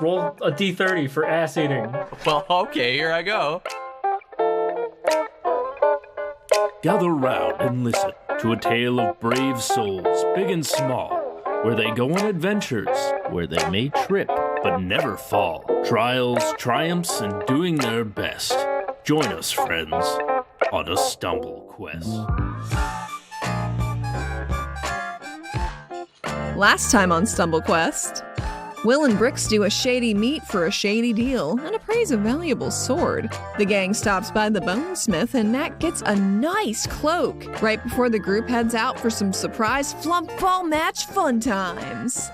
Roll a d30 for ass eating. Well, okay, here I go. Gather round and listen to a tale of brave souls, big and small, where they go on adventures, where they may trip but never fall. Trials, triumphs, and doing their best. Join us, friends, on a stumble quest. Last time on Stumble Quest, Will and Brix do a shady meet for a shady deal and appraise a valuable sword. The gang stops by the bonesmith and Knack gets a nice cloak right before the group heads out for some surprise flump ball match fun times.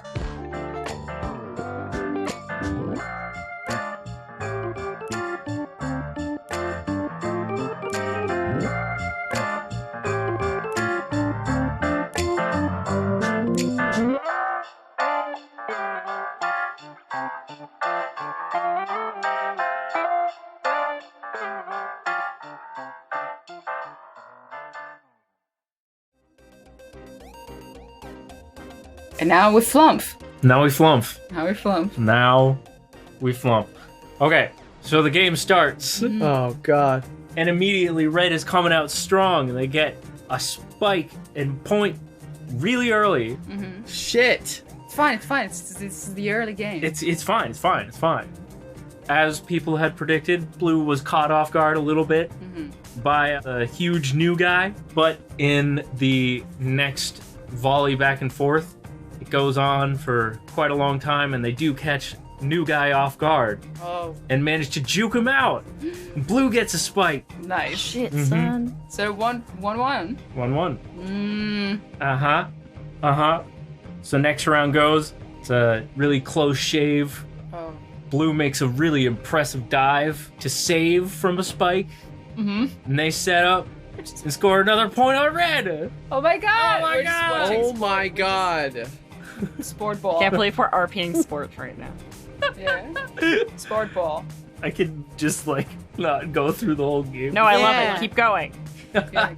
And now we flump. Now we flump. Now we flump. Okay, so the game starts. Oh, God. And immediately Red is coming out strong, and they get a spike and point really early. Mm-hmm. Shit. It's fine. It's the early game. It's fine. As people had predicted, Blue was caught off guard a little bit by a huge new guy, but in the next volley back and forth, it goes on for quite a long time, and they do catch new guy off guard and manage to juke him out. Blue gets a spike. Nice. Shit, son. So 1-1. 1-1. So next round goes. It's a really close shave. Oh. Blue makes a really impressive dive to save from a spike. And they set up and score another point on Red. Oh my god! Oh my god. Sport ball. Can't believe we're RPing sports right now. Yeah. Sport ball. I can just not go through the whole game. No, I love it. Keep going. Keep going.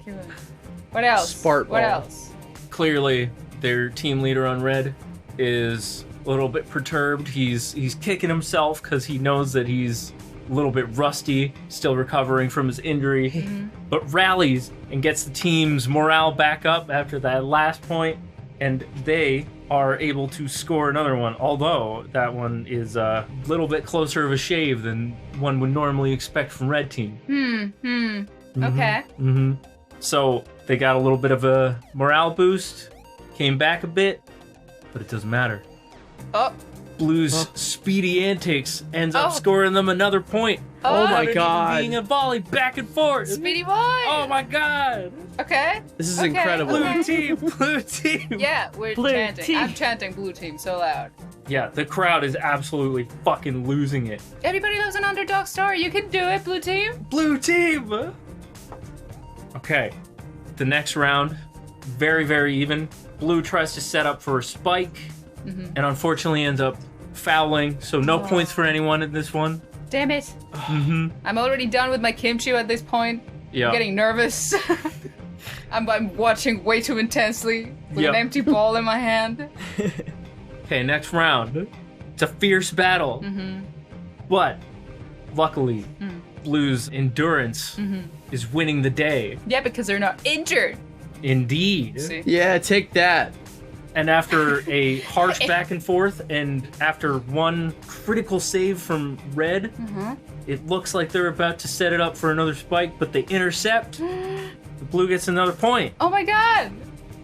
What else? Sport ball. What else? Clearly, their team leader on Red is a little bit perturbed. He's kicking himself because he knows that he's a little bit rusty, still recovering from his injury, but rallies and gets the team's morale back up after that last point, and they are able to score another one, although that one is a little bit closer of a shave than one would normally expect from Red Team. Okay. So they got a little bit of a morale boost, came back a bit, but it doesn't matter. Blue's speedy antics ends up scoring them another point. Oh my god. Being a volley back and forth. Speedy boy. Oh my god. Okay. This is incredible. Blue team. Yeah, we're Blue chanting. team. I'm chanting blue team so loud. Yeah, the crowd is absolutely fucking losing it. Everybody loves an underdog story. You can do it, blue team. Blue team. Okay, the next round, very, very even. Blue tries to set up for a spike, and unfortunately ends up fouling, so no points for anyone in this one. Damn it. I'm already done with my kimchi at this point. Yeah. I'm getting nervous. I'm watching way too intensely with an empty ball in my hand. Okay, next round. It's a fierce battle. But, luckily, Blue's endurance is winning the day. Yeah, because they're not injured. Indeed. See? Yeah, take that. And after a harsh back and forth, and after one critical save from Red, it looks like they're about to set it up for another spike, but they intercept. The Blue gets another point. Oh my god!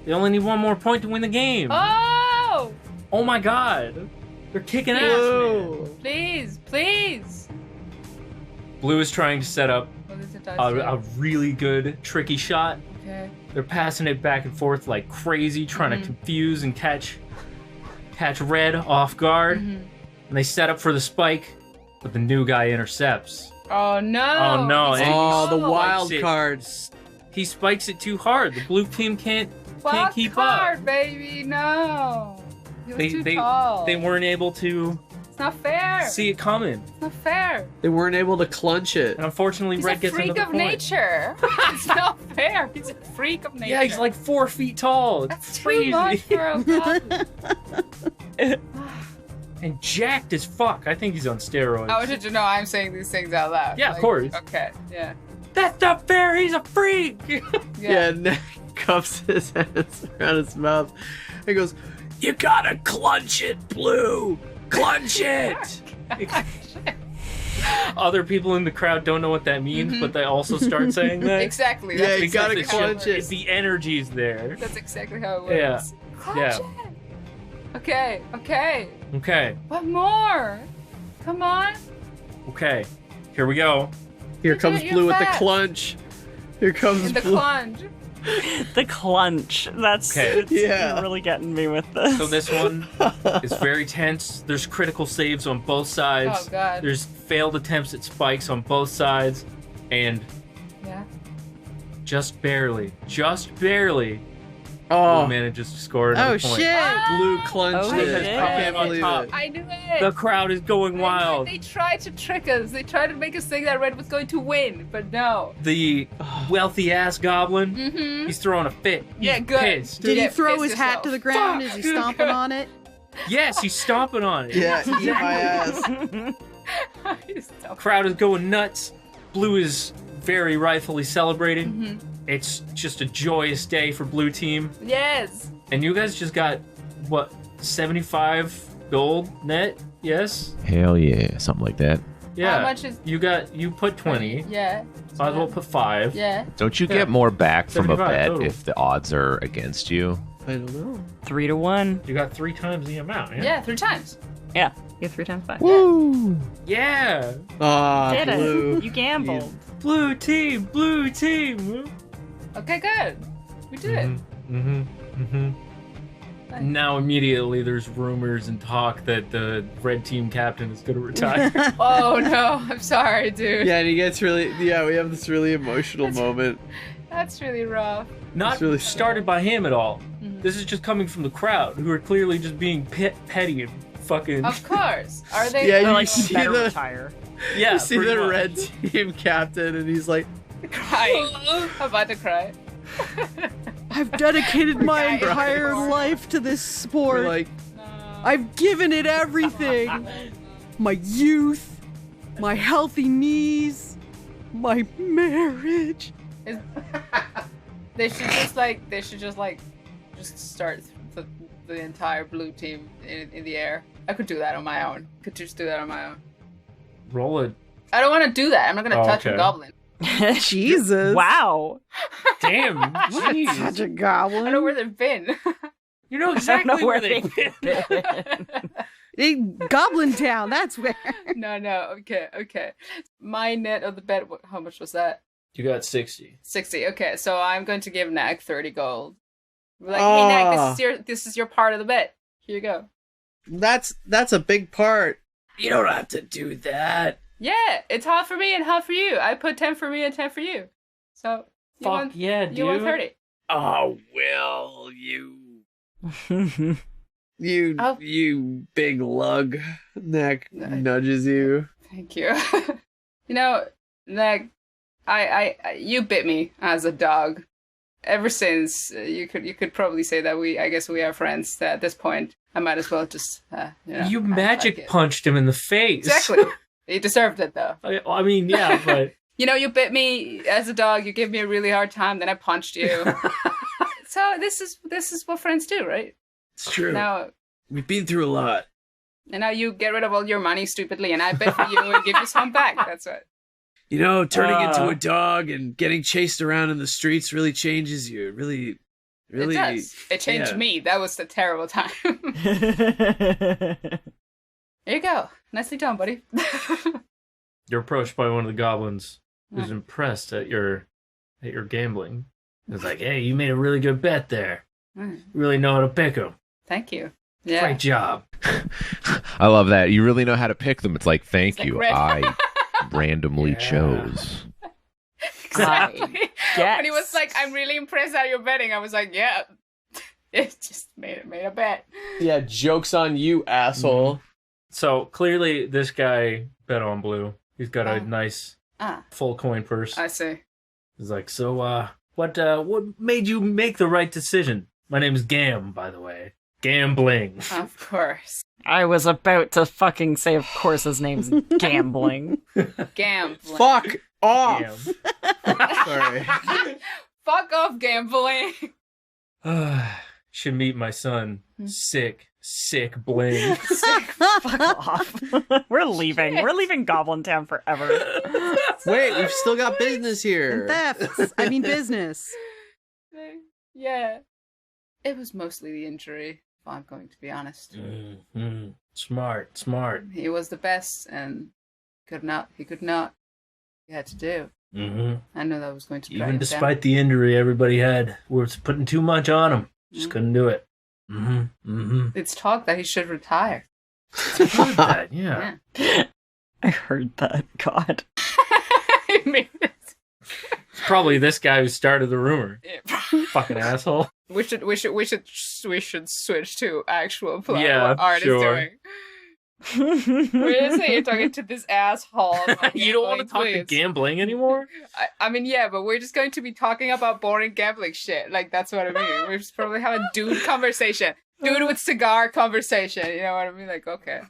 They only need one more point to win the game. Oh! Oh my god. They're kicking ass, man. Please! Blue is trying to set up What is it a really good, tricky shot. Okay. They're passing it back and forth like crazy, trying to confuse and catch Red off guard. And they set up for the spike, but the new guy intercepts. Oh no! Oh no! And The wild it. cards. He spikes it too hard. The blue team can't keep card, up. Baby, no. He was too They tall. weren't able to It's not fair. see it coming. It's not fair. They weren't able to clunch it. And unfortunately, He's Red a gets freak another of point. nature. It's not fair. He's a freak of nature. Yeah, he's like 4 feet tall. It's That's crazy. too much for a goblin. and jacked as fuck. I think he's on steroids. How did you know I'm saying these things out loud? Yeah, of course. Okay, yeah. That's not fair. He's a freak. Yeah, Knack cups his hands around his mouth and goes, "You gotta clunch it, Blue! Clunch it!" Other people in the crowd don't know what that means, but they also start saying that. Exactly. Yeah, That's you gotta exactly how clunch it it. works. The energy's there. That's exactly how it works. Yeah. Clutch Yeah. it. Okay, okay. Okay. What more? Come on. Okay. Here we go. Here You comes did it, Blue you're with the fast. clunch. Here comes In the Blue. plunge. The clunch. That's Okay. it's Yeah. really getting me with this. So this one is very tense. There's critical saves on both sides. Oh, God. There's failed attempts at spikes on both sides. And Yeah. just barely, Blue Oh, manages to score another Oh, point. shit. Blue clunched Oh, it. shit. I can't On believe top. it. I knew it. The crowd is going wild. They tried to trick us. They tried to make us think that Red was going to win, but no. The wealthy ass goblin, Mm-hmm. he's throwing a fit. Yeah, He's good. pissed. Did he Yeah, throw piss his hat yourself. to the ground? Fuck. Is he stomping on it? Yes, he's stomping on it. Yeah, eat my ass. Crowd is going nuts. Blue is very rightfully celebrating. It's just a joyous day for Blue Team. Yes. And you guys just got, what, 75 gold net? Yes? Hell yeah, something like that. Yeah. How much is? You put 20. Yeah. Might as well put 5. Yeah. Don't you Yeah. get more back from a 75 bet total. if the odds are against you? I don't know. 3-1. You got 3 times the amount, yeah? Yeah, 3 times. Yeah. You get 3 times back. Woo! Yeah! Ah, Did Blue. it. You gambled. Blue team! Blue team! Okay, good. We did it. Now immediately there's rumors and talk that the red team captain is going to retire. Oh no, I'm sorry, dude. Yeah, and he gets really. Yeah, we have this really emotional moment. That's really rough. Not It's really started by him at all. This is just coming from the crowd, who are clearly just being petty and fucking... Of course. Are they? Yeah, They're you like, see better the- retire. Yeah, You see pretty the much. red team captain, and he's like, crying. I'm about to cry. I've dedicated my Guys. entire life to this sport. we're like, I've given it everything. My youth, my healthy knees, my marriage. They should just start the entire blue team in the air. I could do that on my own. Could just do that on my own. Roll it. I don't want to do that. I'm not gonna Oh, touch okay. a goblin. Jesus. Wow. Damn, Such jeez. a goblin. I don't know where they've been. You know I don't exactly know where where they've they been. Goblin Town, that's where. No. Okay. My net of the bet. How much was that? You got 60. 60. Okay, so I'm going to give Knack 30 gold. We're like, hey Knack, this is your part of the bet. Here you go. that's a big part. You don't have to do that. Yeah, it's half for me and half for you. I put 10 for me and 10 for you. So you Fuck want yeah, dude. you want 30. Oh, Will, you Oh. you big lug. Knack nudges you. Thank you. You know, Knack, I you bit me as a dog. Ever since you could probably say that I guess we are friends. That at this point, I might as well just You act magic like it. punched him in the face. Exactly. He deserved it though. I mean, yeah, but You know, you bit me as a dog. You gave me a really hard time. Then I punched you. So this is what friends do, right? It's true. Now We've been through a lot. and now you get rid of all your money stupidly, and I bet for you and give you some back. That's what. You know, turning into a dog and getting chased around in the streets really changes you. It really, It does. It changed yeah. me. That was a terrible time. There you go. Nicely done, buddy. you're approached by one of the goblins who's impressed at your gambling. It's like, hey, you made a really good bet there. You really know how to pick them. Thank you. Yeah. Great job. I love that. You really know how to pick them. It's like, thank It's like you. red. I randomly chose. Exactly. Yes. When he was like, "I'm really impressed at your betting," I was like, "Yeah." It just made a bet. Yeah, joke's on you, asshole. So clearly, this guy bet on blue. He's got a nice Ah, full coin purse. I see. He's like, so what made you make the right decision? My name is Gam, by the way. Gambling. Of course. I was about to fucking say, of course, his name's Gambling. Gambling. Fuck off. Damn. Sorry. Fuck off, gambling. Should meet my son. Sick bling. Fuck off. We're leaving. We're leaving Goblin Town forever. Wait, we've still got business here. Thefts. I mean business. Yeah. It was mostly the injury, if I'm going to be honest. Mm-hmm. Smart. He was the best, and he could not. He had to do. Mm-hmm. I know that was going to drag Even him despite the injury everybody had, was putting too much on him. Just couldn't do it. down. It's talk that he should retire. Yeah. I heard that. God. I mean, It's probably this guy who started the rumor. Fucking asshole. we should switch to actual plot. Yeah, what Art sure. is doing. We're saying you're talking to this asshole. about You don't want to gambling, talk to please. gambling anymore? I mean, yeah, but we're just going to be talking about boring gambling shit. Like, that's what I mean. We're just probably having dude conversation. Dude with cigar conversation. You know what I mean? Like, okay.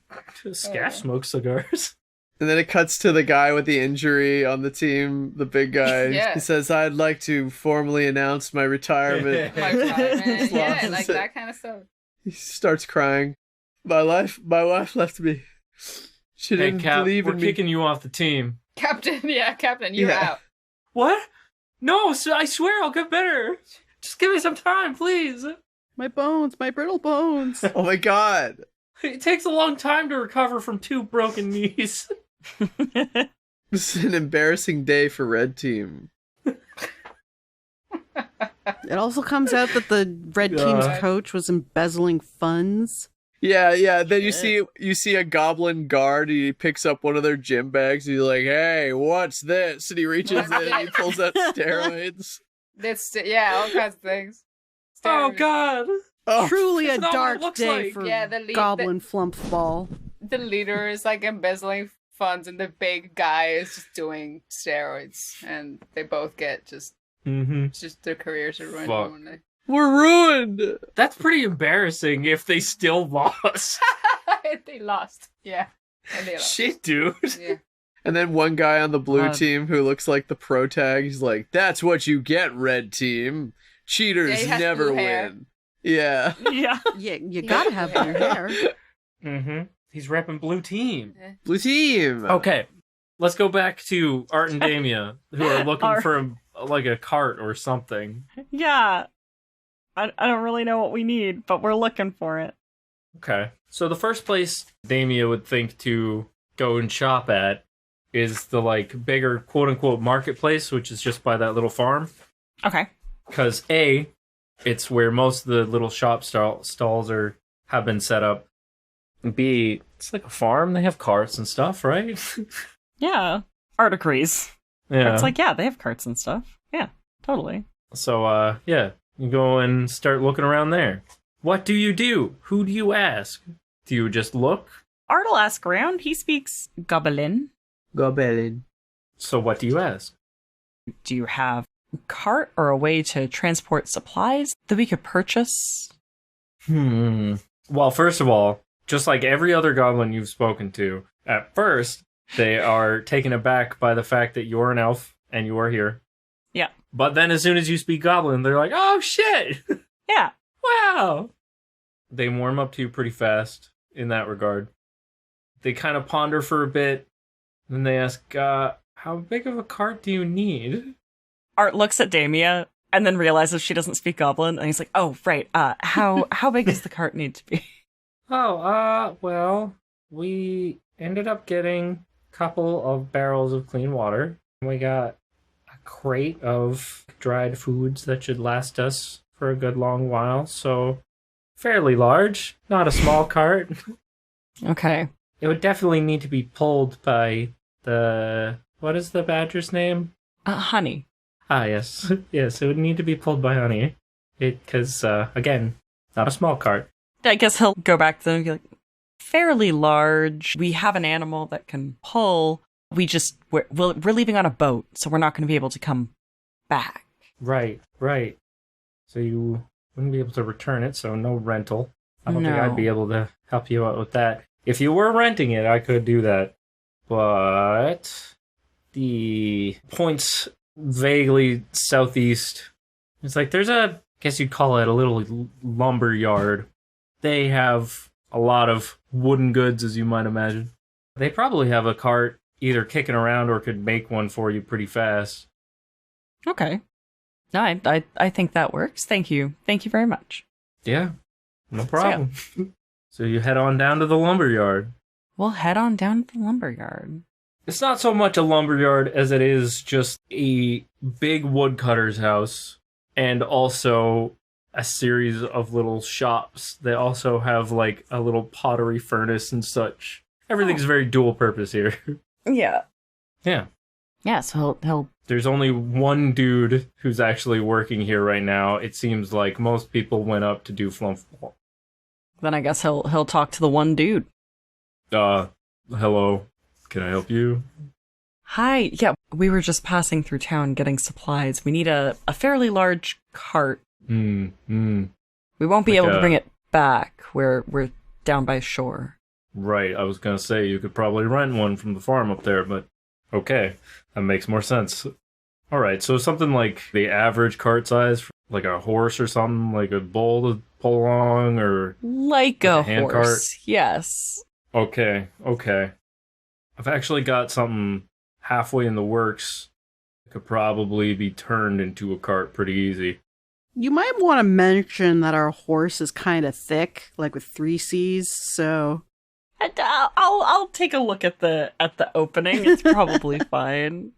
Scaff smoke cigars. And then it cuts to the guy with the injury on the team, the big guy. Yeah. He says, I'd like to formally announce my retirement. My God, man. Yeah, Lost like it. that kind of stuff. He starts crying. My wife left me. She Hey, didn't Cap, believe we're in me. kicking you off the team. Captain, you're Yeah. out. What? No, so I swear I'll get better. Just give me some time, please. My bones, my brittle bones. Oh my god. It takes a long time to recover from 2 broken knees. This is an embarrassing day for Red Team. It also comes out that the red team's God. coach was embezzling funds. Yeah. Then you see a goblin guard. He picks up one of their gym bags. He's like, "Hey, what's this?" And he reaches in and he pulls out steroids. That's, yeah, all kinds of things. Oh, God. Oh, Truly a that's not what it dark looks day like. for Yeah, the lead- Goblin Flumph The leader is like embezzling funds, and the big guy is just doing steroids, and they both get just their careers are ruined Fuck. in one day. we're ruined. That's pretty embarrassing if they still lost. They lost. Yeah. And they lost. Shit, dude. Yeah. And then one guy on the blue God. team who looks like the pro tag, he's like, "That's what you get, Red Team. Cheaters Yeah, he has never blue hair. win." Yeah. Yeah. Yeah, you gotta have your hair. He's repping blue team. Blue team. Okay, let's go back to Art and Damia, who are looking Art. for like a cart or something. Yeah. I don't really know what we need, but we're looking for it. Okay, so the first place Damia would think to go and shop at is the like bigger quote unquote marketplace, which is just by that little farm. Okay. Because A, it's where most of the little shop stalls have been set up. B, it's like a farm. They have carts and stuff, right? Yeah. Art agrees. Yeah. It's like, yeah, they have carts and stuff. Yeah, totally. So, yeah, you go and start looking around there. What do you do? Who do you ask? Do you just look? Art will ask around. He speaks Goblin. Goblin. So what do you ask? Do you have a cart or a way to transport supplies that we could purchase? Well, first of all, just like every other goblin you've spoken to, at first, they are taken aback by the fact that you're an elf and you are here. Yeah. But then as soon as you speak goblin, they're like, oh shit! Yeah. Wow! They warm up to you pretty fast in that regard. They kind of ponder for a bit, then they ask, how big of a cart do you need? Art looks at Damia and then realizes she doesn't speak Goblin, and he's like, "Oh, right. How big does the cart need to be?" Well, we ended up getting a couple of barrels of clean water. We got a crate of dried foods that should last us for a good long while, so fairly large, not a small cart. Okay. It would definitely need to be pulled by what is the badger's name? Honey. Ah, yes. Yes, it would need to be pulled by Honey. Because, again, not a small cart. I guess he'll go back to them and be like, fairly large. We have an animal that can pull. We're leaving on a boat, so we're not going to be able to come back. Right. So you wouldn't be able to return it, so no rental. I don't think No. I'd be able to help you out with that. If you were renting it, I could do that. But the points vaguely southeast. It's like there's a, I guess you'd call it a little lumber yard. They have a lot of wooden goods, as you might imagine. They probably have a cart either kicking around or could make one for you pretty fast. Okay. No, I think that works. Thank you. Thank you very much. Yeah, no problem. So you head on down to the lumber yard. We'll head on down to the lumberyard. It's not so much a lumberyard as it is just a big woodcutter's house and also a series of little shops. They also have like a little pottery furnace and such. Everything's very dual purpose here. Yeah. Yeah. Yeah, so he'll There's only one dude who's actually working here right now. It seems like most people went up to do flump. then I guess he'll talk to the one dude. Hello. Can I help you? Hi. Yeah, we were just passing through town getting supplies. We need a fairly large cart. We won't be Like able to bring it back. We're down by shore. Right, I was gonna say you could probably rent one from the farm up there, but okay, that makes more sense. Alright, so something like the average cart size, like a horse or something, like a bull to pull along, or... Like a hand horse, yes. Okay. I've actually got something halfway in the works. It could probably be turned into a cart pretty easy. You might want to mention that our horse is kind of thick, like with 3 C's, so... I'll take a look at the opening. It's probably fine.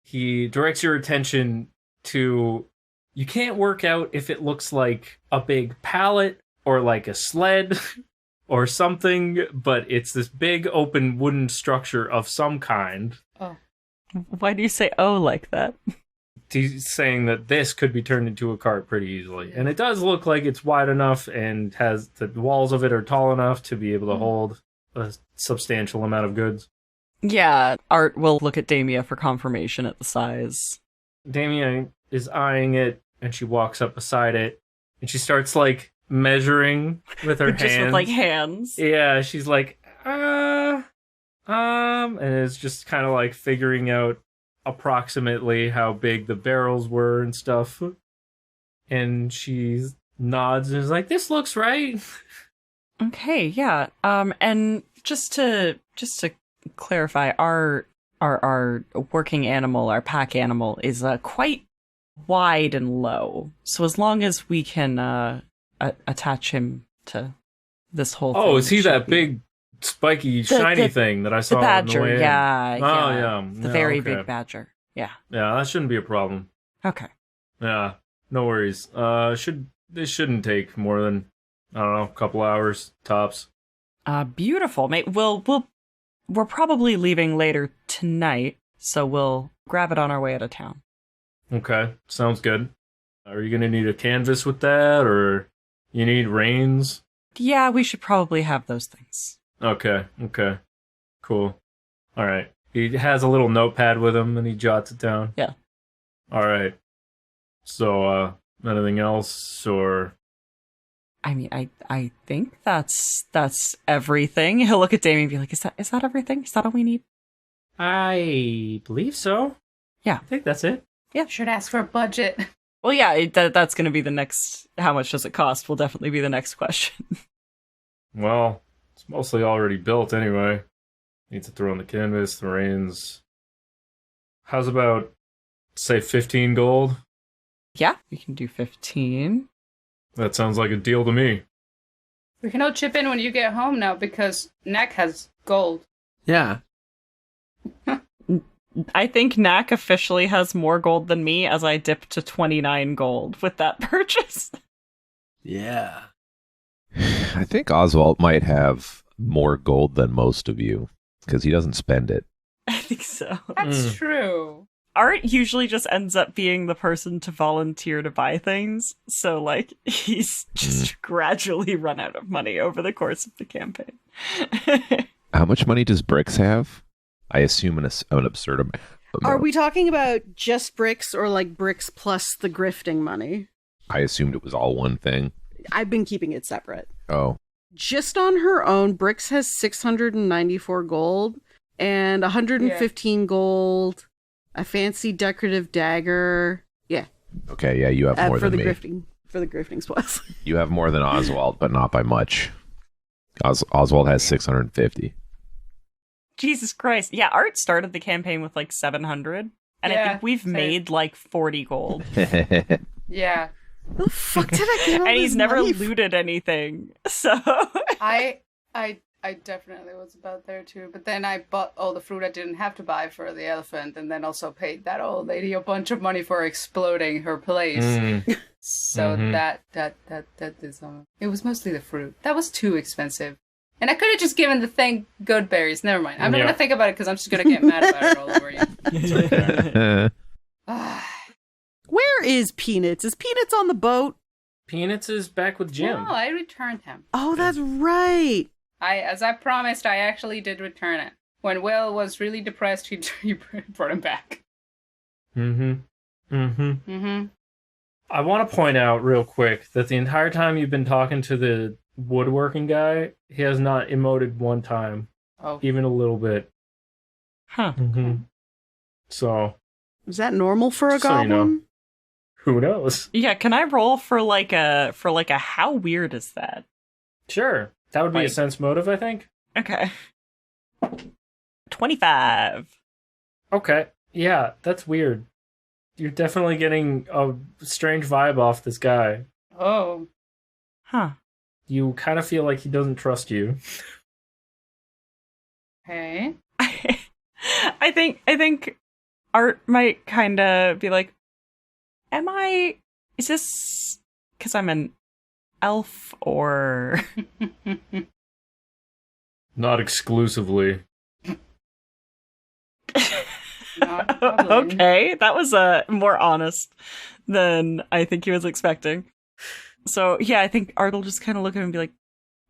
He directs your attention to... You can't work out if it looks like a big pallet or like a sled or something, but it's this big open wooden structure of some kind. Oh. Why do you say "oh" like that? He's saying that this could be turned into a cart pretty easily. And it does look like it's wide enough and has the walls of it are tall enough to be able to hold a substantial amount of goods. Yeah, Art will look at Damia for confirmation at the size. Damia is eyeing it, and she walks up beside it, and she starts, like, measuring with her hands. Just with, like, hands. Yeah, she's like, and it's just kind of, like, figuring out approximately how big the barrels were and stuff. And she nods and is like, this looks right. Okay, yeah. And just to clarify, our working animal, our pack animal, is quite wide and low. So as long as we can attach him to this whole thing. Oh, is he should that be- big, spiky, shiny thing that I saw the badger? on the way in? Yeah. Oh, yeah. The very big badger. Yeah. Yeah, that shouldn't be a problem. Okay. Yeah, no worries. This shouldn't take more than, I don't know, a couple hours tops. Beautiful, mate. We're probably leaving later tonight, so we'll grab it on our way out of town. Okay, sounds good. Are you gonna need a canvas with that, or you need reins? Yeah, we should probably have those things. Okay, cool. All right. He has a little notepad with him, and he jots it down. Yeah. All right. So, anything else, or? I mean, I think that's everything. He'll look at Damien and be like, "Is that everything? Is that all we need?" I believe so. Yeah. I think that's it. Should ask for a budget. Well, yeah, that's going to be the next. How much does it cost? Will definitely be the next question. Well, it's mostly already built anyway. Need to throw in the canvas, the reins. How's about, say, 15 gold? Yeah, we can do 15. That sounds like a deal to me. We can all chip in when you get home now because Knack has gold. Yeah. I think Knack officially has more gold than me, as I dipped to 29 gold with that purchase. Yeah. I think Oswalt might have more gold than most of you because he doesn't spend it. I think so. That's true. Art usually just ends up being the person to volunteer to buy things, so like he's just gradually run out of money over the course of the campaign. How much money does Brix have? I assume an absurd amount. Are we talking about just Brix or like Brix plus the grifting money? I assumed it was all one thing. I've been keeping it separate. Oh. Just on her own, Brix has 694 gold and 115 gold, a fancy decorative dagger. Yeah. Okay, yeah, you have more for than the me. For the grifting spoils. You have more than Oswalt, but not by much. Oswalt has 650. Jesus Christ. Yeah, Art started the campaign with like 700. And I think we've made like 40 gold. Yeah. The fuck did I get all And this he's never money looted anything. So I definitely was about there too. But then I bought all the fruit I didn't have to buy for the elephant, and then also paid that old lady a bunch of money for exploding her place. So that is it was mostly the fruit. That was too expensive. And I could have just given the thing good berries. Never mind. I'm not gonna think about it because I'm just gonna get mad about it all over you. Where is Peanuts? Is Peanuts on the boat? Peanuts is back with Jim. No, I returned him. Oh, that's right. As I promised, I actually did return it. When Will was really depressed, he brought him back. I want to point out real quick that the entire time you've been talking to the woodworking guy, he has not emoted one time. Oh. Even a little bit. Huh. So. Is that normal for a goblin? You know, who knows? Yeah, can I roll for like a how weird is that? Sure. That would be a sense motive, I think. Okay. 25. Okay. Yeah, that's weird. You're definitely getting a strange vibe off this guy. Oh. Huh. You kind of feel like he doesn't trust you. Okay. I think Art might kind of be like, is this because I'm an elf or... Not exclusively. Okay, that was more honest than I think he was expecting. So yeah, I think Art will just kind of look at him and be like,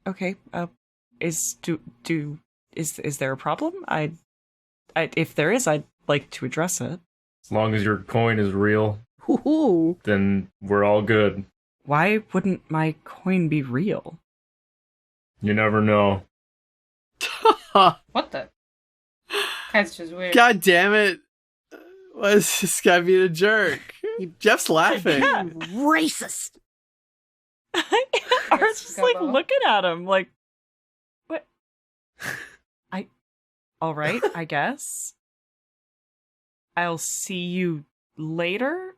"Okay, is there a problem? If there is, I'd like to address it. As long as your coin is real, then we're all good. Why wouldn't my coin be real? You never know." What the? That's just weird. God damn it. Why is this guy being a jerk? Jeff's laughing. Yeah. Racist. Art's just like looking at him like, what? All right, I guess. I'll see you later?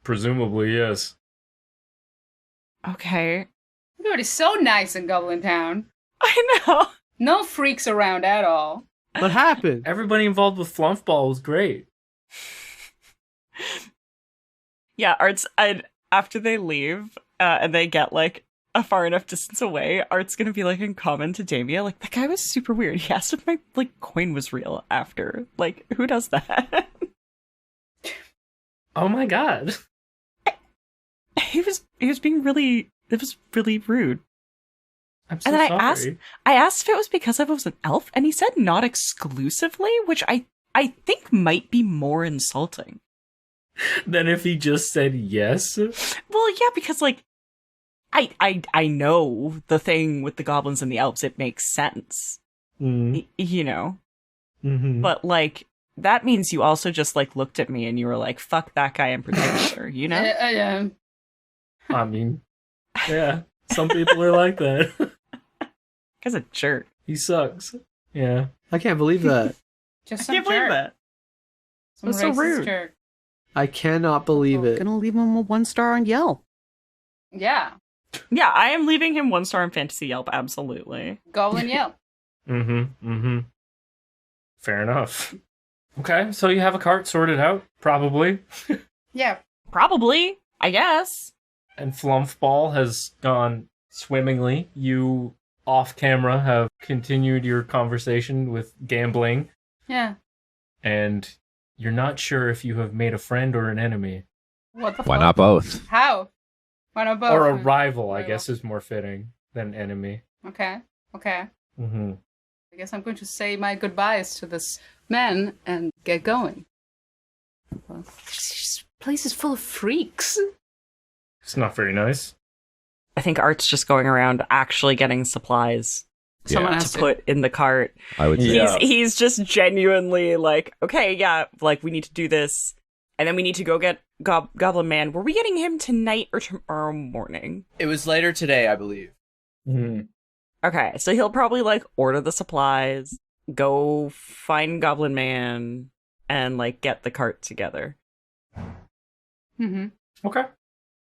Presumably, yes. Okay. Everybody's so nice in Goblin Town. I know. No freaks around at all. What happened? Everybody involved with Flumpball was great. Yeah, after they leave and they get like a far enough distance away, Art's gonna be like in common to Damia, like, that guy was super weird. He asked if my like coin was real after. Like, who does that? Oh my god. He was being really, it was really rude. I'm so and then sorry. I asked if it was because I was an elf, and he said not exclusively, which I think might be more insulting than if he just said yes. Well, yeah, because like I know the thing with the goblins and the elves, it makes sense, you know. But like that means you also just like looked at me and you were like, "Fuck that guy in particular," you know? Yeah. I mean, yeah. Some people are like that. Guy's a jerk. He sucks. Yeah. I can't believe that. Just I can't believe that. Some That's so rude. Jerk. I cannot believe it. Gonna leave him a 1-star on Yelp. Yeah. Yeah, I am leaving him 1-star in Fantasy Yelp, absolutely. Goblin Yelp. Fair enough. Okay, so you have a cart sorted out, probably. Yeah. Probably, I guess. And Flumpball has gone swimmingly. You, off camera, have continued your conversation with gambling. Yeah. And you're not sure if you have made a friend or an enemy. What the Why fuck? not both? How? Why not both? Or a rival, I guess, is more fitting than enemy. Okay. Mm-hmm. I guess I'm going to say my goodbyes to this man and get going. Well, this place is full of freaks. It's not very nice. I think Art's just going around actually getting supplies Someone Yeah. has to put in the cart. I would say. Yeah. He's just genuinely like, okay, yeah, like we need to do this, and then we need to go get Goblin Man. Were we getting him tonight or tomorrow morning? It was later today, I believe. Mhm. Okay, so he'll probably like order the supplies, go find Goblin Man, and like get the cart together. Mm-hmm. Okay.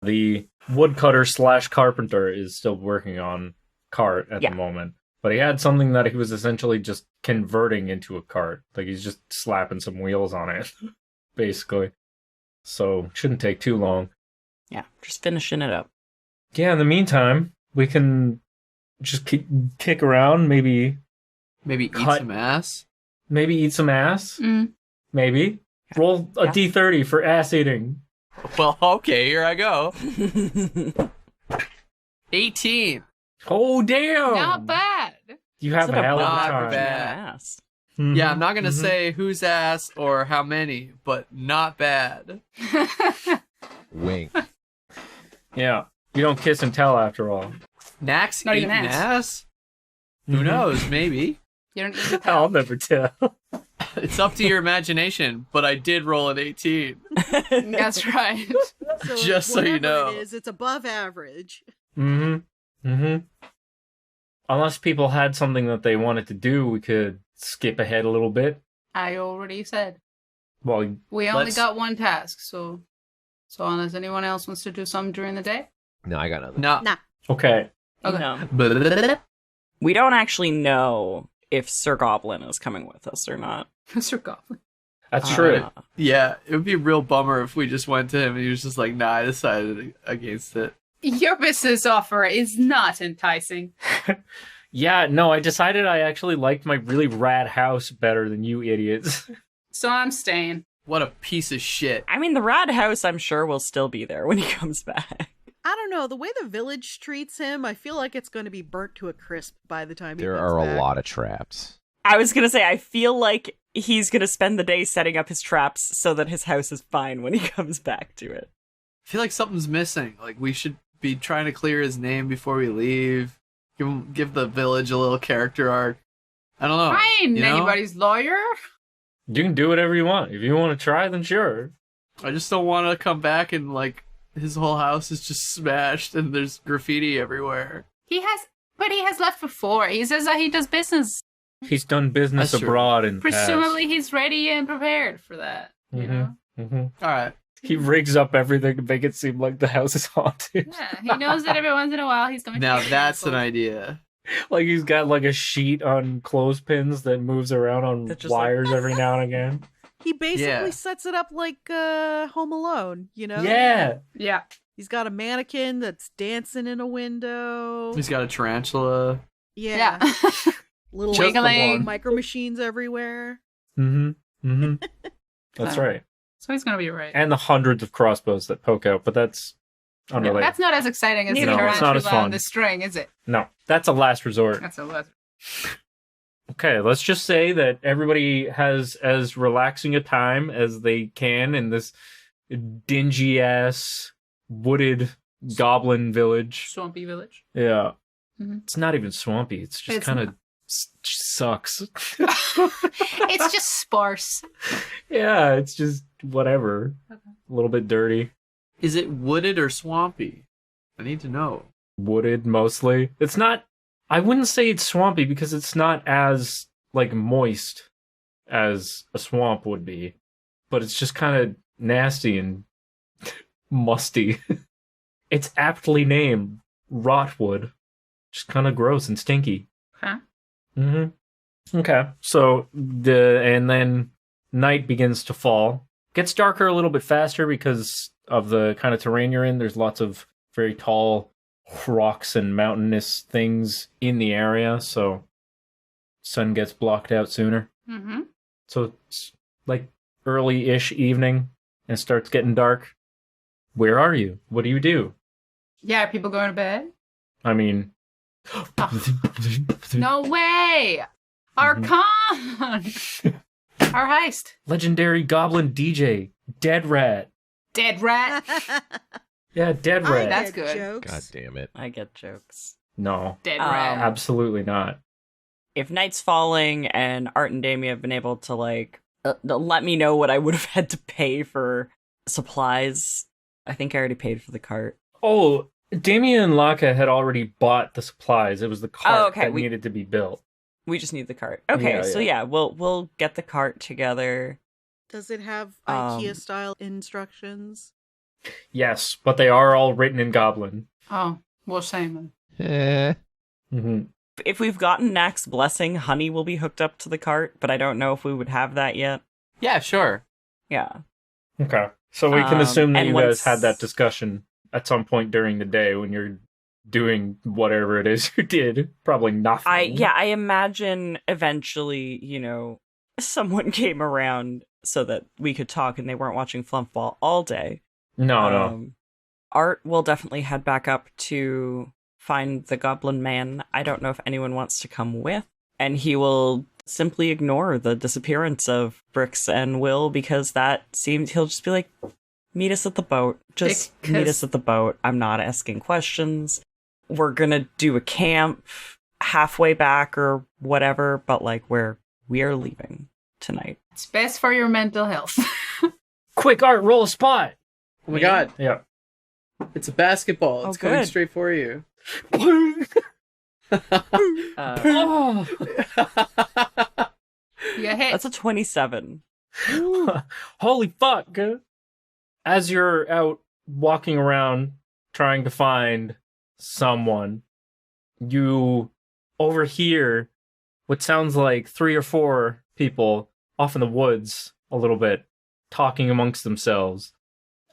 The woodcutter / carpenter is still working on cart at Yeah. the moment. But he had something that he was essentially just converting into a cart. Like he's just slapping some wheels on it, basically. So shouldn't take too long. Yeah, just finishing it up. Yeah, in the meantime, we can just kick around, maybe Maybe eat Cut. some ass. eat some ass. Mm. Maybe. Roll a Yeah. D30 for ass eating. Well, okay, here I go. 18. Oh, damn! Not bad. You have Is a it a hell of a not time. bad? Ass. Mhm, Yeah, I'm not gonna mhm. say whose ass or how many, but not bad. Wink. Yeah. You don't kiss and tell after all. Knack's Not eating even ass? Who Mhm. knows? Maybe. You don't need to I'll tell. never tell. It's up to your imagination, but I did roll an 18. That's right. So Just so you whatever know. it is, it's above average. Mm-hmm. Mm-hmm. Unless people had something that they wanted to do, we could skip ahead a little bit. I already said. Well, We only Let's- got one task, so unless anyone else wants to do something during the day. No, I got nothing. No. Nah. okay. Okay. No. We don't actually know if Sir Goblin is coming with us or not. Mr. Goblin. That's true. Uh, Yeah, it would be a real bummer if we just went to him and he was just like, nah, I decided against it. Your business offer is not enticing. Yeah, no, I decided I actually liked my really rad house better than you idiots. So I'm staying. What a piece of shit. I mean, the Rad House, I'm sure, will still be there when he comes back. I don't know. The way the village treats him, I feel like it's going to be burnt to a crisp by the time he There comes are back. a lot of traps. I was gonna say, I feel like he's gonna spend the day setting up his traps so that his house is fine when he comes back to it. I feel like something's missing. Like, we should be trying to clear his name before we leave. Give the village a little character arc. I don't know. I ain't you know? anybody's lawyer. You can do whatever you want. If you want to try, then sure. I just don't want to come back and, like, his whole house is just smashed and there's graffiti everywhere. He has left before. He says that he does business. He's done business That's true. abroad and Presumably he's ready and prepared for that. You know? Mm-hmm. All right. He rigs up everything to make it seem like the house is haunted. Yeah, he knows that every once in a while he's going to Now get that's an canceled. idea. Like he's got like a sheet on clothespins that moves around on That's just like- wires every now and again. He basically Yeah. sets it up like Home Alone, you know? Yeah. Yeah. He's got a mannequin that's dancing in a window. He's got a tarantula. Yeah. Yeah. Little Just the Wiggling. micro machines everywhere. Mm-hmm. Mm-hmm. That's right. So he's going to be right. And the hundreds of crossbows that poke out, but that's unrelated. That's not as exciting as the No, it's not as tarantula fun. on the string, is it? No, that's a last resort. That's a lesson. Okay, let's just say that everybody has as relaxing a time as they can in this dingy-ass, wooded goblin village. Swampy village. Yeah. Mhm. It's not even swampy. It's just It's kind of not. sucks. It's just sparse. Yeah, it's just whatever. Okay. A little bit dirty. Is it wooded or swampy? I need to know. Wooded, mostly. It's not... I wouldn't say it's swampy because it's not as, like, moist as a swamp would be. But it's just kind of nasty and musty. It's aptly named Rotwood. Just kind of gross and stinky. Huh? Mm-hmm. Okay. So, and then night begins to fall. Gets darker a little bit faster because of the kind of terrain you're in. There's lots of very tall rocks and mountainous things in the area, so sun gets blocked out sooner. Mm-hmm. So it's like early-ish evening and it starts getting dark. Where are you? What do you do? Yeah, are people going to bed? I mean... No way! Our con! Our heist. Legendary goblin DJ, Dead Rat. Dead rat. Yeah, dead I red. That's get good. Jokes. God damn it. I get jokes. No, Dead Um, rat. absolutely not. If Night's Falling and Art and Damien have been able to, like, let me know what I would have had to pay for supplies, I think I already paid for the cart. Oh, Damien and Laka had already bought the supplies. It was the cart that needed to be built. We just need the cart. Okay, Yeah, so yeah. we'll get the cart together. Does it have Um, IKEA-style instructions? Yes, but they are all written in Goblin. Oh, well, shame. Eh. Mm-hmm. If we've gotten Knack's blessing, honey will be hooked up to the cart, but I don't know if we would have that yet. Yeah, sure. Yeah. Okay, so we can assume that and you once- guys had that discussion at some point during the day when you're doing whatever it is you did. Probably nothing. I imagine eventually, someone came around so that we could talk and they weren't watching Flumpball all day. No. Art will definitely head back up to find the Goblin Man. I don't know if anyone wants to come with. And he will simply ignore the disappearance of Brix and Will because he'll just be like, meet us at the boat. Just meet us at the boat. I'm not asking questions. We're gonna do a camp halfway back or whatever, but like we are leaving tonight. It's best for your mental health. Quick, Art, roll a spot. Oh my god, Yeah. it's a basketball. It's coming good. straight for you. Oh. You got hit. That's a 27. Holy fuck. As you're out walking around trying to find someone, you overhear what sounds like 3 or 4 people off in the woods a little bit talking amongst themselves.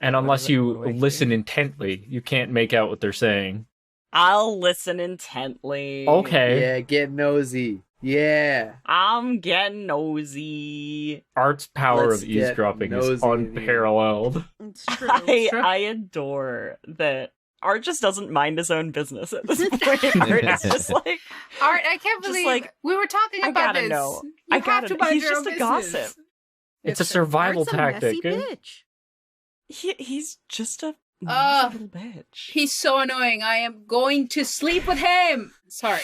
And unless you listen intently, you can't make out what they're saying. I'll listen intently. Okay. Yeah, get nosy. Yeah. I'm getting nosy. Art's power Let's of get eavesdropping is nosy in here. unparalleled. It's true. I adore that Art just doesn't mind his own business at this point. Art is just like, Art, I can't Just believe like, we were talking I about gotta this. know. You I have gotta to know. mind He's your just own a business. gossip. It's a survival Art's a tactic. messy bitch. He's just a Ugh. little bitch. He's so annoying. I am going to sleep with him. Sorry.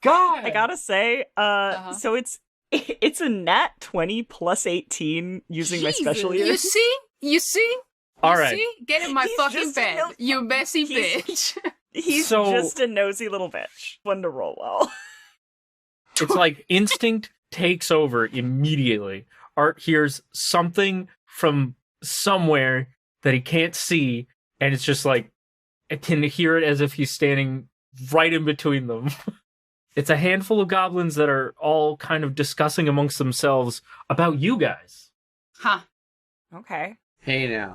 God! I gotta say, so it's a nat 20 plus 18 using my special Jesus. years. You see? All You right. see? Get in my He's fucking just a bed, little- you messy He's- bitch. He's So- just a nosy little bitch. One to roll well. It's like instinct takes over immediately. Art hears something from somewhere that he can't see, and it's just like, I can hear it as if he's standing right in between them. It's a handful of goblins that are all kind of discussing amongst themselves about you guys. Huh. Okay. Hey now.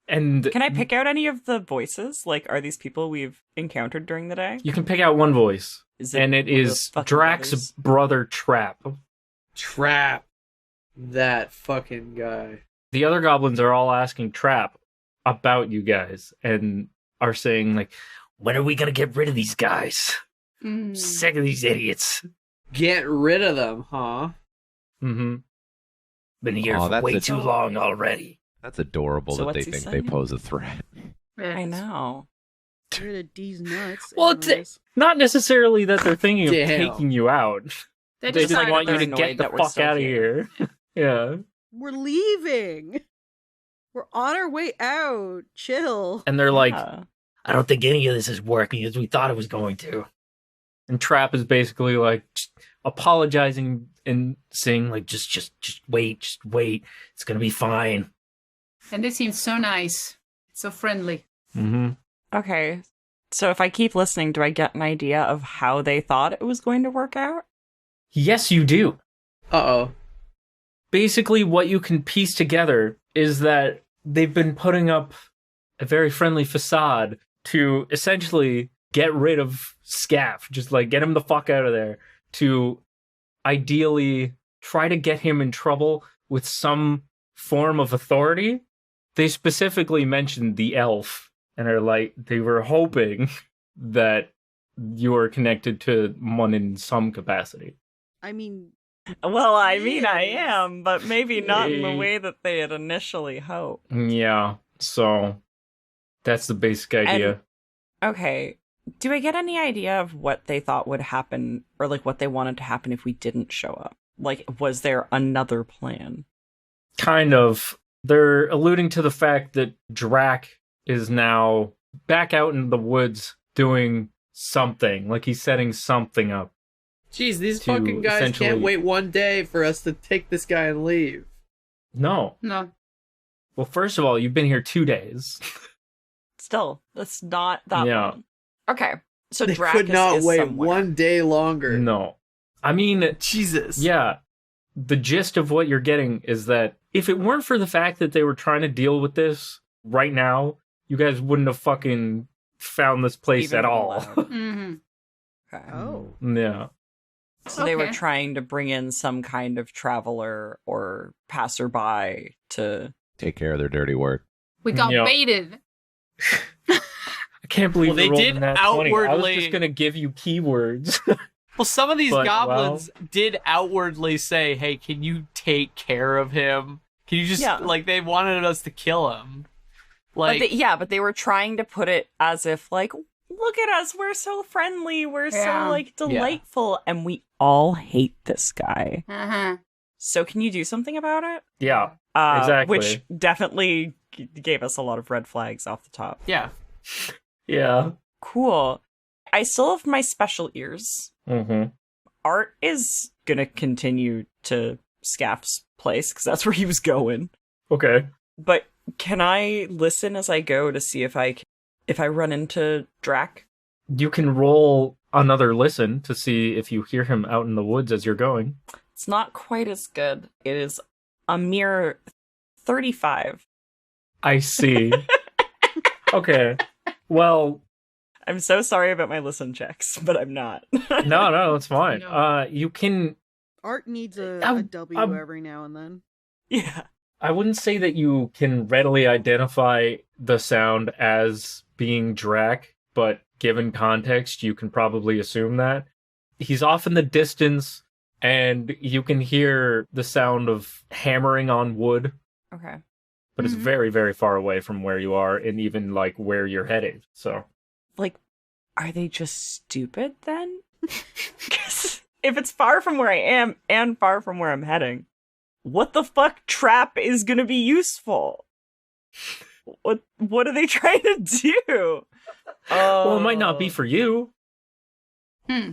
And Can I pick out any of the voices? Like, are these people we've encountered during the day? you can pick out one voice, Is and it one of the is fucking Drax's brothers? brother Trap. Trap. That fucking guy. The other goblins are all asking Trap about you guys and are saying, like, when are we gonna get rid of these guys? Mm. Sick of these idiots. Get rid of them, huh? Mm-hmm. Been here Aw, for that's way a- too long already. That's adorable So that they what's he think they saying? pose a threat. I know. Get rid of D's nuts. Well, it's not necessarily that they're thinking of Damn. taking you out. They They just decided want you they're to annoyed get the that we're fuck still out of here. here. Yeah. We're leaving. We're on our way out. Chill. And they're like, Yeah. I don't think any of this is working as we thought it was going to. And Trap is basically like just apologizing and saying like, just wait, it's gonna be fine. And they seem so nice. So friendly. Mm-hmm. Okay. So if I keep listening, do I get an idea of how they thought it was going to work out? Yes, you do. Uh-oh. Basically, what you can piece together is that they've been putting up a very friendly facade to essentially get rid of Scaff, just like get him the fuck out of there, to ideally try to get him in trouble with some form of authority. They specifically mentioned the elf and are like, they were hoping that you are connected to one in some capacity. I mean, Well, I mean, I Yes. am, but maybe not in the Hey. way that they had initially hoped. Yeah. So that's the basic idea. Okay. Do I get any idea of what they thought would happen, or like what they wanted to happen if we didn't show up? Like, was there another plan? Kind of. They're alluding to the fact that Drac is now back out in the woods doing something. Like he's setting something up. Jeez, these To fucking guys essentially- can't wait one day for us to take this guy and leave. No. Well, first of all, you've been here 2 days. Still, that's not that Yeah. long. Okay. So They Drac could not is wait somewhere. one day longer. No. I mean, Jesus. yeah. The gist of what you're getting is that if it weren't for the fact that they were trying to deal with this right now, you guys wouldn't have fucking found this place Even at all. allowed. Mm-hmm. Okay. Oh. Yeah. So they were Okay. trying to bring in some kind of traveler or passerby to... Take care of their dirty work. We got Yeah. baited. I can't believe Well, they you rolled did in that 20. I was outwardly- just going to give you keywords. Well, some of these But, goblins did outwardly say, hey, can you take care of him? Can you just, Yeah. like, they wanted us to kill him. Like, but they were trying to put it as if, like, look at us, we're so friendly, we're Yeah. so, like, delightful, and we all hate this guy. Uh-huh. So can you do something about it? Yeah. Exactly. Which definitely gave us a lot of red flags off the top. yeah. Yeah. Cool. I still have my special ears. Mm-hmm. Art is gonna continue to Scaff's place, because that's where he was going. Okay. But can I listen as I go to see if I run into Drac? You can roll another listen to see if you hear him out in the woods as you're going. It's not quite as good. It is a mere 35. I see. Okay. Well, I'm so sorry about my listen checks, but I'm not. no, it's fine. No. You can. Art needs a I'm- W I'm- every now and then. Yeah. I wouldn't say that you can readily identify the sound as being Drac, but given context, you can probably assume that. He's off in the distance, and you can hear the sound of hammering on wood, Okay. but it's Mhm. very, very far away from where you are, and even like where you're headed. So, Like, are they just stupid then? 'Cause if it's far from where I am and far from where I'm heading, what the fuck trap is gonna be useful? What are they trying to do? well, it might not be for you. Hmm.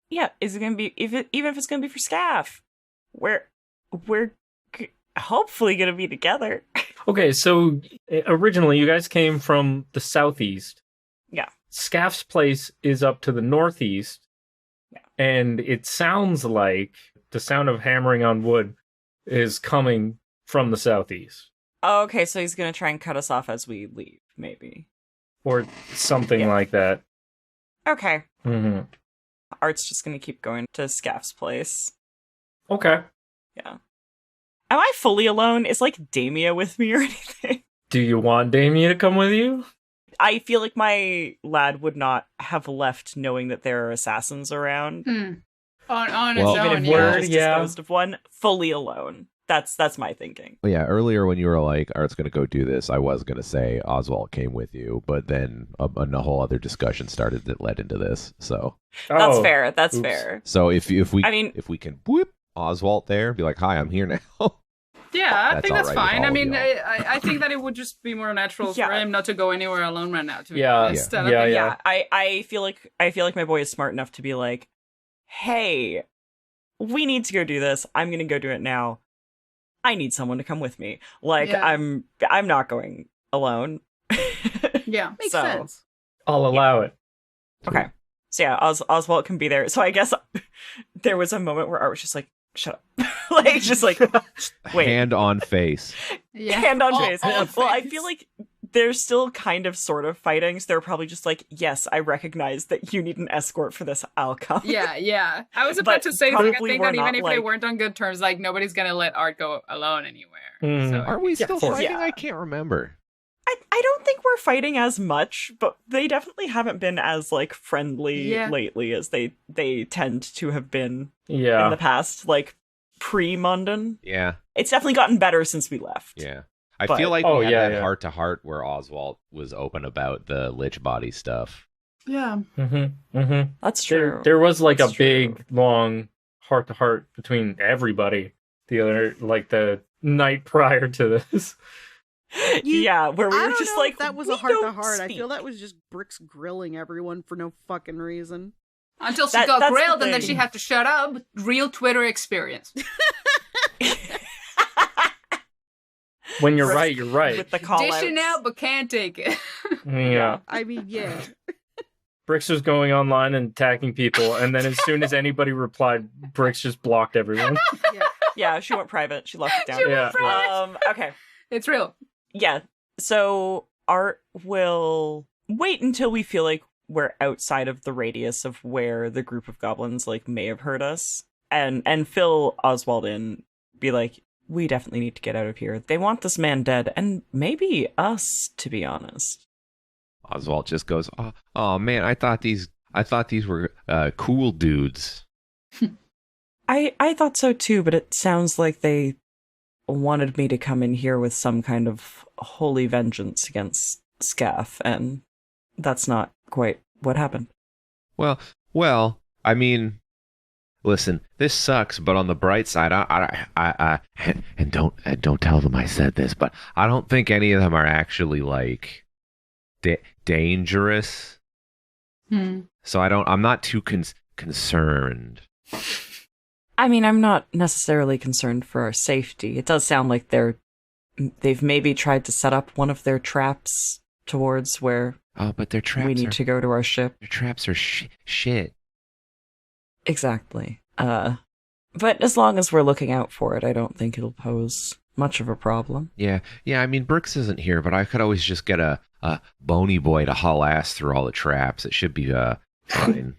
Yeah, is it gonna be even if it's gonna be for Scaff? We're hopefully gonna be together. Okay, so originally you guys came from the southeast. Yeah. Scaff's place is up to the northeast. Yeah. And it sounds like the sound of hammering on wood is coming from the southeast. Oh, okay, so he's gonna try and cut us off as we leave, maybe. Or something Yeah. like that. Okay. Mm-hmm. Art's just gonna keep going to Scaff's place. Okay. Yeah. Am I fully alone? Is like Damia with me or anything? Do you want Damien to come with you? I feel like my lad would not have left knowing that there are assassins around. Hmm. On Well, its even own, if yeah. we're- Just yeah. disposed of one, fully alone. That's my thinking. Well, yeah, earlier when you were like, Art's going to go do this, I was going to say Oswalt came with you, but then a whole other discussion started that led into this. So That's Oh, fair. That's oops. fair. so if we I mean- if we can whip Oswalt there, be like, hi, I'm here now. Yeah, I That's think that's all right with fine. all I of mean, y'all. I think that it would just be more natural Yeah. for him not to go anywhere alone right now. To be Yeah. honest. And I Yeah, think- yeah. I feel like my boy is smart enough to be like, hey, we need to go do this. I'm gonna go do it now. I need someone to come with me. Like, Yeah. I'm not going alone. Yeah. Makes So- sense. I'll allow it. Okay. So yeah, Oswalt can be there. So I guess there was a moment where Art was just like, shut up. Like, just like, wait. Hand on face. Yeah. Hand on All- face. all Well, I face. feel like they're still kind of sort of fighting, so they're probably just like, yes, I recognize that you need an escort for this. I'll come. Yeah, yeah. I was about But to say, like, I probably think we're that even not, if they like- weren't on good terms, like, nobody's gonna let Art go alone anywhere. Mhm. So, Are we still of course. fighting? Yeah. I can't remember. I don't think we're fighting as much, but they definitely haven't been as like friendly Yeah. lately as they tend to have been in Yeah. the past, like pre-Munden. Yeah, It's definitely gotten better since we left. yeah. I But- feel like Oh, we had yeah, that yeah. heart-to-heart where Oswalt was open about the lich body stuff. Yeah. That's true. There was like That's a big, long heart-to-heart between everybody the night prior to this. Yeah, where we I were don't just know like, if that was we a heart to don't heart. I speak. feel that was just Brix grilling everyone for no fucking reason. Until she That's got the grilled and then thing. she had to shut up. Real Twitter experience. When you're right, you're right. With the call Dishing out but can't take it. Yeah. I mean, yeah. Brix was going online and attacking people, and then as soon as anybody replied, Brix just blocked everyone. Yeah, she went private. She locked it down. She went Yeah. private. Okay. It's real. Yeah. So Art will wait until we feel like we're outside of the radius of where the group of goblins may have heard us, and fill Oswalt in, be like, we definitely need to get out of here. They want this man dead, and maybe us, to be honest. Oswalt just goes, "Oh man, I thought these were cool dudes." I thought so too, but it sounds like they wanted me to come in here with some kind of holy vengeance against Scaff, and that's not quite what happened. Well, I mean, listen, this sucks, but on the bright side, I and don't tell them I said this, but I don't think any of them are actually dangerous. So I'm not too concerned. I mean, I'm not necessarily concerned for our safety. It does sound like they've maybe tried to set up one of their traps towards where But their traps we need to go to our ship. Their traps are shit. Exactly. But as long as we're looking out for it, I don't think it'll pose much of a problem. Yeah. I mean, Brix isn't here, but I could always just get a bony boy to haul ass through all the traps. It should be fine.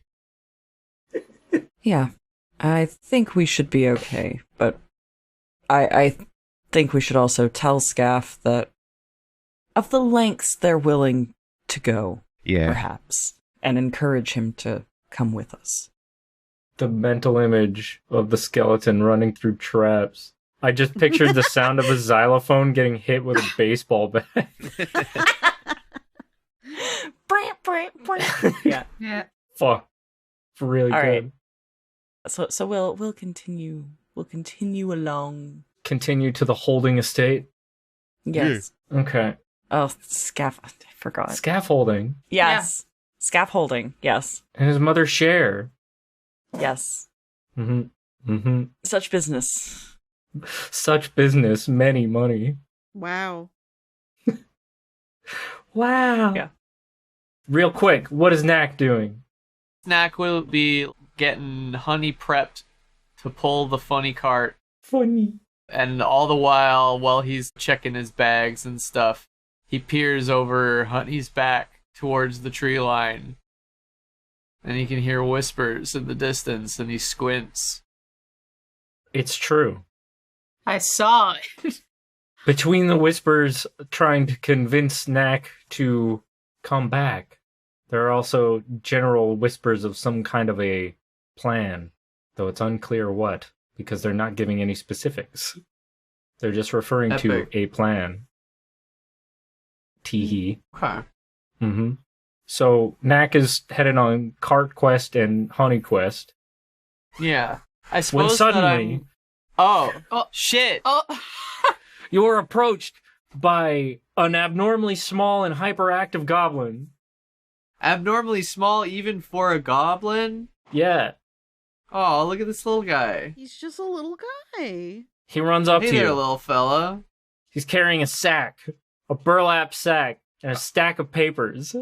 Yeah, I think we should be okay, but I think we should also tell Scaff that of the lengths they're willing to go, Yeah. perhaps, and encourage him to come with us. The mental image of the skeleton running through traps. I just pictured the sound of a xylophone getting hit with a baseball bat. Yeah. Yeah. Fuck. Really All good. right. So we'll continue along. Continue to the holding estate. Yes. Okay. Oh, Scaff. I forgot. Scaffolding. Yes. Scaffolding. Yes. And his mother share. Yes. Such business. Such business, many money. Wow. Wow. Yeah. Real quick, what is Knack doing? Knack will be getting honey prepped to pull the funny cart. Funny. And all the while he's checking his bags and stuff, he peers over Honey's back towards the tree line. And he can hear whispers in the distance, and he squints. It's true. I saw it. Between the whispers trying to convince Knack to come back, there are also general whispers of some kind of a plan, though it's unclear what, because they're not giving any specifics. They're just referring Epic. to a plan. Teehee. Okay. So Knack is headed on cart quest and honey quest. Yeah. I When suppose suddenly Oh, shit. Oh. you are approached by an abnormally small and hyperactive goblin. Abnormally small even for a goblin? Yeah. Oh, look at this little guy. He's just a little guy. He runs up Hey to there, you. little fella. He's carrying a sack, a burlap sack, and a stack of papers.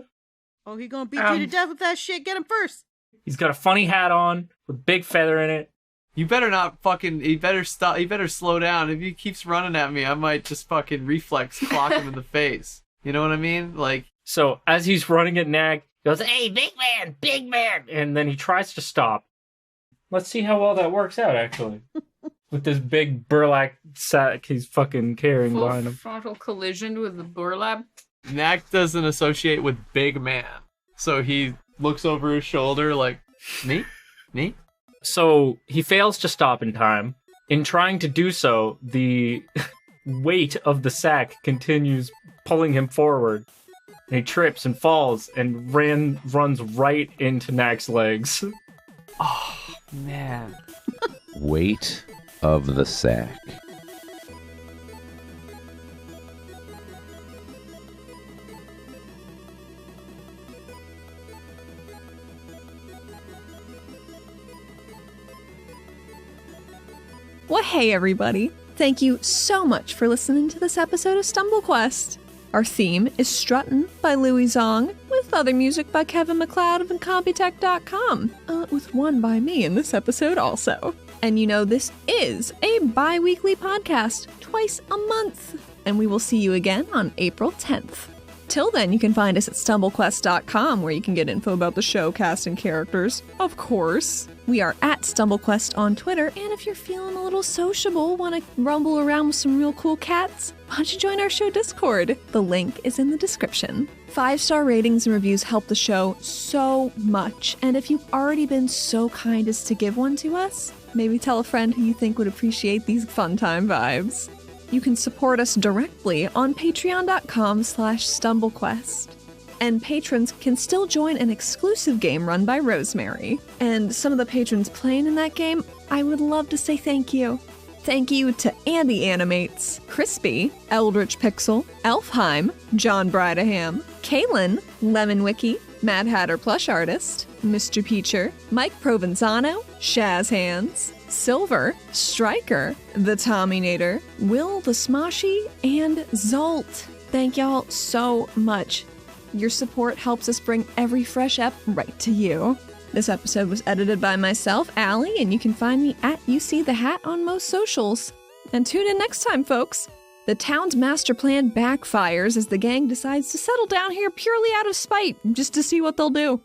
Oh, he gonna beat you to death with that shit. Get him first. He's got a funny hat on with a big feather in it. You better not fucking... You better stop. You better slow down. If he keeps running at me, I might just fucking reflex clock him in the face. You know what I mean? Like... So as he's running at Knack, he goes, "Hey, big man!" And then he tries to stop. Let's see how well that works out, actually. With this big burlap sack he's fucking carrying Full behind him. frontal collision with the burlap. Knack doesn't associate with big man. So he looks over his shoulder like, me? So he fails to stop in time. In trying to do so, the weight of the sack continues pulling him forward. And he trips and falls and runs right into Knack's legs. Oh, man. Weight of the sack. Well, hey everybody. Thank you so much for listening to this episode of StumbleQuest. Our theme is Struttin by Louie Zong, with other music by Kevin MacLeod of Incompetech.com, with one by me in this episode also. And you know, this is a bi-weekly podcast, twice a month, and we will see you again on April 10th. Till then, you can find us at StumbleQuest.com, where you can get info about the show, cast, and characters, of course. We are at StumbleQuest on Twitter, and if you're feeling a little sociable, want to rumble around with some real cool cats, why don't you join our show Discord? The link is in the description. 5-star ratings and reviews help the show so much, and if you've already been so kind as to give one to us, maybe tell a friend who you think would appreciate these fun time vibes. You can support us directly on patreon.com/StumbleQuest. And patrons can still join an exclusive game run by Rosemary. And some of the patrons playing in that game, I would love to say thank you. Thank you to Andy Animates, Crispy, Eldritch Pixel, Elfheim, John Bridaham, Kaylin, Lemon Wiki, Mad Hatter Plush Artist, Mr. Peacher, Mike Provenzano, Shaz Hands, Silver, Striker, The Tommynator, Will the Smoshy, and Zolt. Thank y'all so much. Your support helps us bring every fresh ep right to you. This episode was edited by myself, Allie, and you can find me at UCTheHat on most socials. And tune in next time, folks. The town's master plan backfires as the gang decides to settle down here purely out of spite, just to see what they'll do.